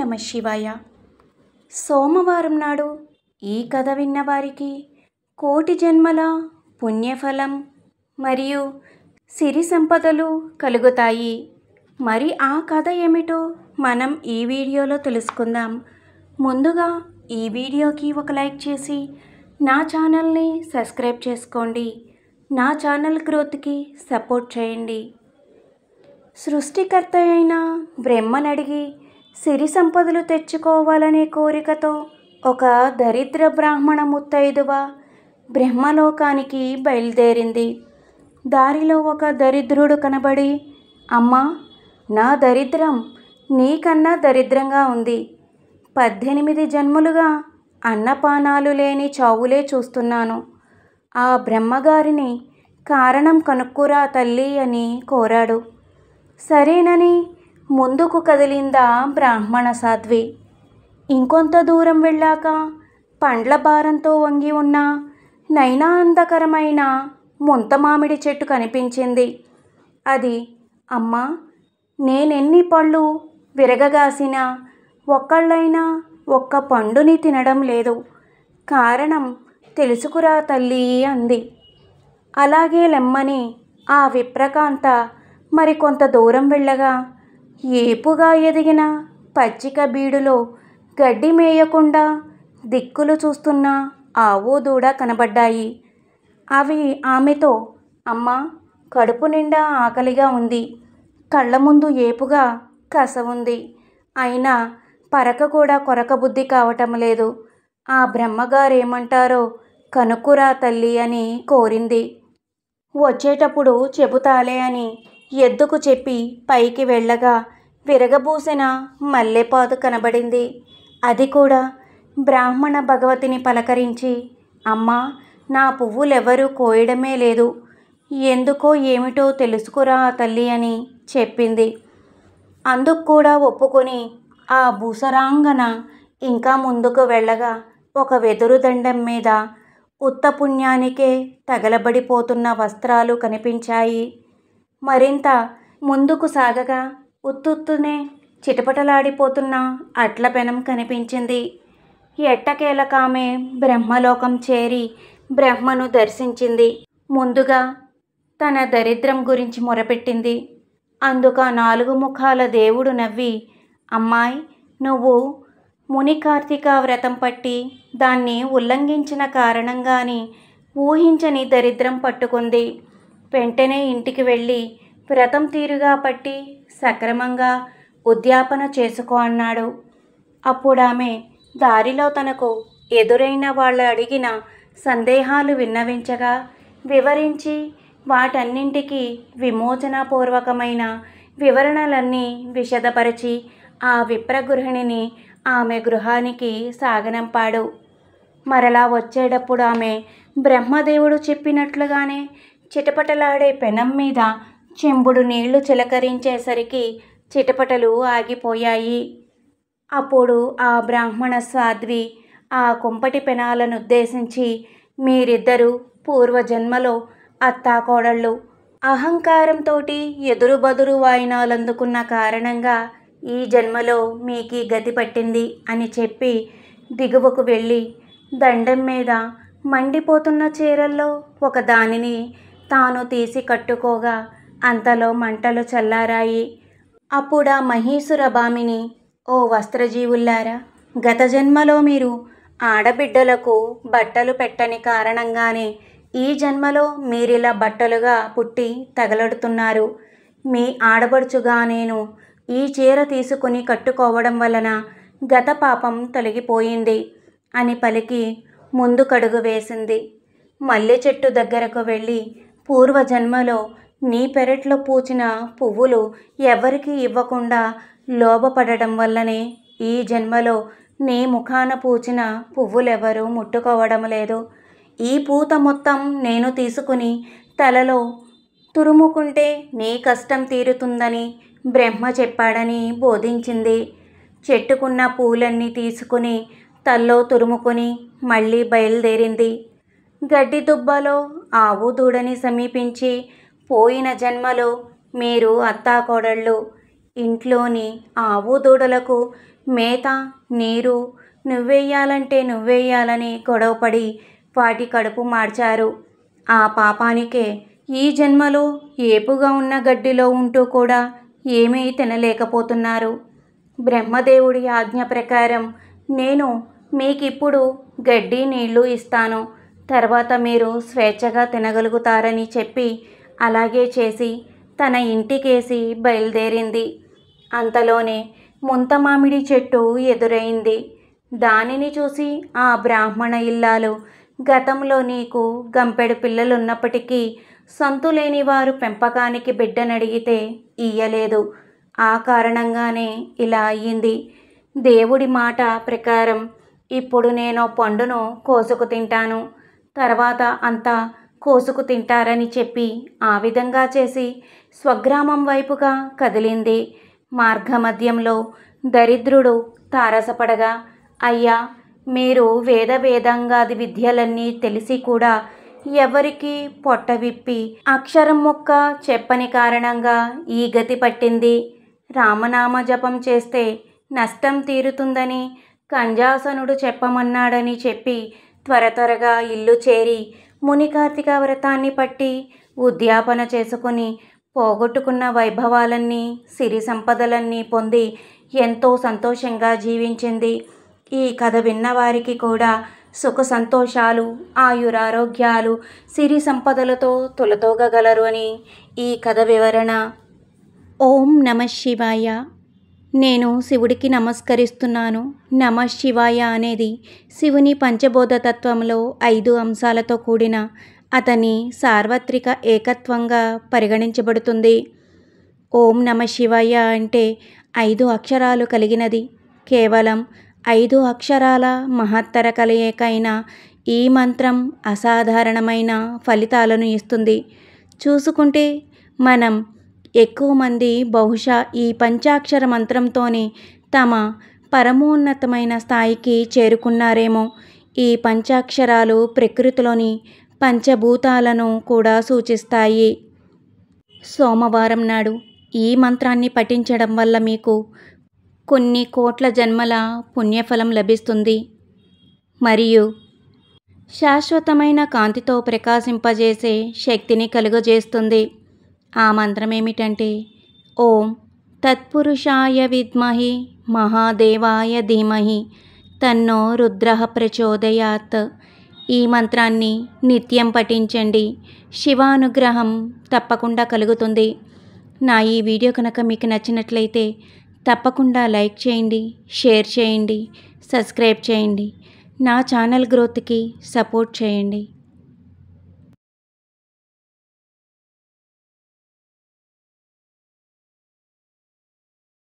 నమః శివాయ. సోమవారం నాడు ఈ కథ విన్నవారికి కోటి జన్మల పుణ్యఫలం మరియు సిరి సంపదలు కలుగుతాయి. మరి ఆ కథ ఏమిటో మనం ఈ వీడియోలో తెలుసుకుందాం. ముందుగా ఈ వీడియోకి ఒక లైక్ చేసి నా ఛానల్ని సబ్స్క్రైబ్ చేసుకోండి. నా ఛానల్ గ్రోత్కి సపోర్ట్ చేయండి. సృష్టికర్త అయిన బ్రహ్మనడిగి సిరి సంపదలు తెచ్చుకోవాలనే కోరికతో ఒక దరిద్ర బ్రాహ్మణ ముత్తైదువ బ్రహ్మలోకానికి బయలుదేరింది. దారిలో ఒక దరిద్రుడు కనబడి, అమ్మా, నా దరిద్రం నీకన్నా దరిద్రంగా ఉంది. 18 జన్మలుగా అన్నపానాలు లేని చావులే చూస్తున్నాను. ఆ బ్రహ్మగారిని కారణం కనుక్కురా తల్లి అని కోరాడు. సరేనని ముందుకు కదిలిందా బ్రాహ్మణ సాధ్వి. ఇంకొంత దూరం వెళ్ళాక పండ్ల భారంతో వంగి ఉన్న నయనాందకరమైన ముంతమామిడి చెట్టు కనిపించింది. అది, అమ్మా, నేనెన్ని పళ్ళు విరగగాసినా ఒక్కళ్ళైనా ఒక్క పండుని తినడం లేదు. కారణం తెలుసుకురా తల్లి అంది. అలాగే లెమ్మని ఆ విప్రకాంత మరికొంత దూరం వెళ్ళగా ఏపుగా ఎదిగిన పచ్చిక బీడులో గడ్డి మేయకుండా దిక్కులు చూస్తున్న ఆవు దూడ కనబడ్డాయి. అవి ఆమెతో, అమ్మా, కడుపు నిండా ఆకలిగా ఉంది. కళ్ళ ముందు ఏపుగా కస ఉంది. అయినా పరక కూడా కొరక బుద్ధి కావటం లేదు. ఆ బ్రహ్మగారేమంటారో కనుక్కురా తల్లి అని కోరింది. వచ్చేటప్పుడు చెబుతాలే అని ఎద్దుకు చెప్పి పైకి వెళ్ళగా విరగబూసిన మల్లెపాదు కనబడింది. అది కూడా బ్రాహ్మణ భగవతిని పలకరించి, అమ్మా, నా పువ్వులెవరూ కోయడమే లేదు. ఎందుకో ఏమిటో తెలుసుకురా తల్లి అని చెప్పింది. అందుకు కూడా ఒప్పుకొని ఆ భూసరాంగన ఇంకా ముందుకు వెళ్ళగా ఒక వెదురు దండం మీద ఉత్తపుణ్యానికే తగలబడిపోతున్న వస్త్రాలు కనిపించాయి. మరింత ముందుకు సాగగా ఉత్తుత్తునే చిటపటలాడిపోతున్న అట్ల పెనం కనిపించింది. ఎట్టకేలకామె బ్రహ్మలోకం చేరి బ్రహ్మను దర్శించింది. ముందుగా తన దరిద్రం గురించి మొరపెట్టింది. అందుక 4 ముఖాల దేవుడు నవ్వి, అమ్మాయి, నువ్వు ముని కార్తీక వ్రతం పట్టి దాన్ని ఉల్లంఘించిన కారణంగాని ఊహించని దరిద్రం పట్టుకుంది. వెంటనే ఇంటికి వెళ్ళి వ్రతం తీరుగా పట్టి సక్రమంగా ఉద్యాపన చేసుకో అన్నాడు. అప్పుడామె దారిలో తనకు ఎదురైన వాళ్ళు అడిగిన సందేహాలు విన్నవించగా వివరించి వాటన్నింటికీ విమోచనపూర్వకమైన వివరణలన్నీ విశదపరిచి ఆ విప్రగృహిణిని ఆమె గృహానికి సాగనంపాడు. మరలా వచ్చేటప్పుడు ఆమె బ్రహ్మదేవుడు చెప్పినట్లుగానే చిటపటలాడే పెనం మీద చెంబుడు నీళ్లు చిలకరించేసరికి చిటపటలు ఆగిపోయాయి. అప్పుడు ఆ బ్రాహ్మణ సాధ్వి ఆ కుంపటి పెనాలను ఉద్దేశించి, మీరిద్దరూ పూర్వజన్మలో అత్తాకోడళ్ళు అహంకారంతోటి ఎదురు బదురు వాయినాలందుకున్న కారణంగా ఈ జన్మలో మీకీ గతి పట్టింది అని చెప్పి దిగువకు వెళ్ళి దండం మీద మండిపోతున్న చీరల్లో ఒక దానిని తాను తీసి కట్టుకోగా అంతలో మంటలు చల్లారాయి. అప్పుడా మహీసుర భామిని, ఓ వస్త్రజీవుల్లారా, గత జన్మలో మీరు ఆడబిడ్డలకు బట్టలు పెట్టని కారణంగానే ఈ జన్మలో మీరిలా బట్టలుగా పుట్టి తగలడుతున్నారు. మీ ఆడబడుచుగా నేను ఈ చీర తీసుకుని కట్టుకోవడం వలన గత పాపం తొలగిపోయింది అని పలికి ముందుకడుగు వేసింది. మల్లె చెట్టు దగ్గరకు వెళ్ళి, పూర్వజన్మలో నీ పెరట్లో పూచిన పువ్వులు ఎవరికి ఇవ్వకుండా లోభపడడం వల్లనే ఈ జన్మలో నీ ముఖాన పూచిన పువ్వులెవరూ ముట్టుకోవడం లేదు. ఈ పూత మొత్తం నేను తీసుకుని తలలో తురుముకుంటే నీ కష్టం తీరుతుందని బ్రహ్మ చెప్పాడని బోధించింది. చెట్టుకున్న పూలన్నీ తీసుకుని తల్లో తురుముకొని మళ్ళీ బయలుదేరింది. గడ్డి దుబ్బలో ఆవు దూడని సమీపించి, పోయిన జన్మలో మీరు అత్తాకోడళ్ళు ఇంట్లోని ఆవు దూడలకు మేత నీరు నువ్వేయాలని గొడవపడి వాటి కడుపు మార్చారు. ఆ పాపానికే ఈ జన్మలో ఏపుగా ఉన్న గడ్డిలో ఉంటూ కూడా ఏమీ తినలేకపోతున్నారు. బ్రహ్మదేవుడి ఆజ్ఞ ప్రకారం నేను మీకిప్పుడు గడ్డి నీళ్లు ఇస్తాను, తర్వాత మీరు స్వేచ్ఛగా తినగలుగుతారని చెప్పి అలాగే చేసి తన ఇంటికేసి బయలుదేరింది. అంతలోనే ముంతమామిడి చెట్టు ఎదురైంది. దానిని చూసి ఆ బ్రాహ్మణ ఇల్లాలు, గతంలో నీకు గంపెడు పిల్లలున్నప్పటికీ సంతులేని వారు పెంపకానికి బిడ్డనడిగితే ఇయ్యలేదు, ఆ కారణంగానే ఇలా అయ్యింది. దేవుడి మాట ప్రకారం ఇప్పుడు నేను పండును కోసుకు తింటాను, తర్వాత అంతా కోసుకు తింటారని చెప్పి ఆ విధంగా చేసి స్వగ్రామం వైపుగా కదిలింది. మార్గమధ్యంలో దరిద్రుడు తారసపడగా, అయ్యా, మీరు వేదాంగాది విద్యలన్నీ తెలిసి కూడా ఎవరికి పొట్ట విప్పి అక్షరం ముక్క చెప్పని కారణంగా ఈ గతి పట్టింది. రామనామ జపం చేస్తే నష్టం తీరుతుందని కంజాసనుడు చెప్పమన్నాడని చెప్పి త్వరగా ఇల్లు చేరి మునికార్తిక వ్రతాన్ని పట్టి ఉద్యాపన చేసుకుని పోగొట్టుకున్న వైభవాలన్నీ సిరి సంపదలన్నీ పొంది ఎంతో సంతోషంగా జీవించింది. ఈ కథ విన్నవారికి కూడా సుఖ సంతోషాలు, ఆయురారోగ్యాలు, సిరి సంపదలతో తొలతూగగలరు అని ఈ కథ వివరణ. ఓం నమః శివాయ. నేను శివుడికి నమస్కరిస్తున్నాను. నమః శివాయ అనేది శివుని పంచబోధ తత్వంలో 5 అంశాలతో కూడిన అతని సార్వత్రిక ఏకత్వంగా పరిగణించబడుతుంది. ఓం నమః శివాయ అంటే 5 అక్షరాలు కలిగినది. కేవలం 5 అక్షరాల మహత్తర కలయికైన ఈ మంత్రం అసాధారణమైన ఫలితాలను ఇస్తుంది. చూసుకుంటే మనం ఎక్కువ మంది బహుశా ఈ పంచాక్షర మంత్రంతోనే తమ పరమోన్నతమైన స్థాయికి చేరుకున్నారేమో. ఈ పంచాక్షరాలు ప్రకృతిలోని పంచభూతాలను కూడా సూచిస్తాయి. సోమవారం నాడు ఈ మంత్రాన్ని పఠించడం వల్ల మీకు కొన్ని కోట్ల జన్మల పుణ్యఫలం లభిస్తుంది మరియు శాశ్వతమైన కాంతితో ప్రకాశింపజేసే శక్తిని కలుగజేస్తుంది. ఆ మంత్రం ఏమిటంటే ఓం తత్పురుషాయ విద్మహి మహాదేవాయ ధీమహి తన్నో రుద్రః ప్రచోదయాత్. ఈ మంత్రాన్ని నిత్యం పఠించండి. శివానుగ్రహం తప్పకుండా కలుగుతుంది. నా ఈ వీడియో కనుక మీకు నచ్చినట్లయితే తప్పకుండా లైక్ చేయండి, షేర్ చేయండి, సబ్స్క్రైబ్ చేయండి. నా ఛానల్ గ్రోత్కి సపోర్ట్ చేయండి.